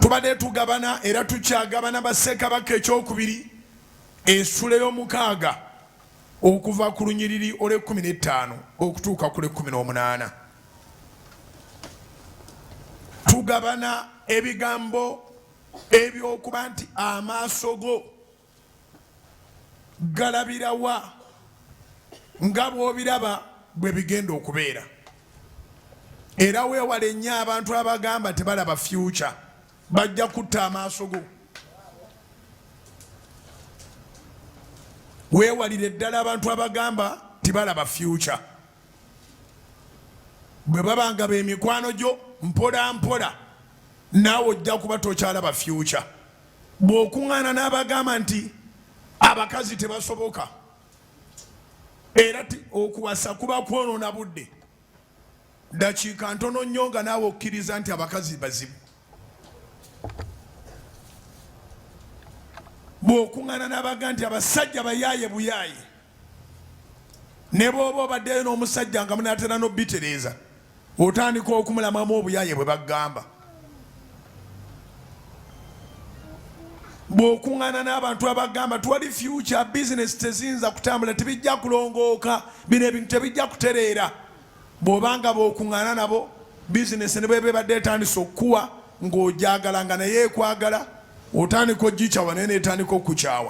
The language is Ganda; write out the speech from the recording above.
tubadde tugabana era tukyagabana bassekabaka ekyokubiri ensula y'omukaaga okuva ku lunyiriri olw'15 okutuuka ku lw'18. Tugabana ebigambo ebyokuba nti amaaso go galabirawa nga bw'obiraba bwe bigenda okubeera. Era weewale nnyo abantu abagamba tebalaba future, bajja kutta amaaso go. Weewalire ddala abantu abagamba tebalaba future. Bwe babanga b'emikwano gyo mpola mpola naawe ojja kuba tokyalaba future. Bw'okuŋŋaana n'abagamba nti abakazi tebasoboka era okuwasa kuba kwonoona budde, dakiika ntono nnyo nga naawe okkiriza nti abakazi bazibu. Bw'okuŋŋaana n'abagamba nti abasajja bayaaye buyaaye, ne bw'oba obaddeyo n'omusajja nga munaatera n'obbitereeza otandika okumulamamu obuyaaye bwe bagamba. Bw'okuŋŋaana n'abantu abagamba tuwali future, business teziyinza kutambula, tebijja kulongooka, bino ebintu tebijja kutereera. Bw'obanga bw'okuŋŋaana nabo business ne bweba ebadde etandisa okukuwa ng'ojagala nga naye ekwagala, otandika ogikyawa naye n'etandika okukukyawa.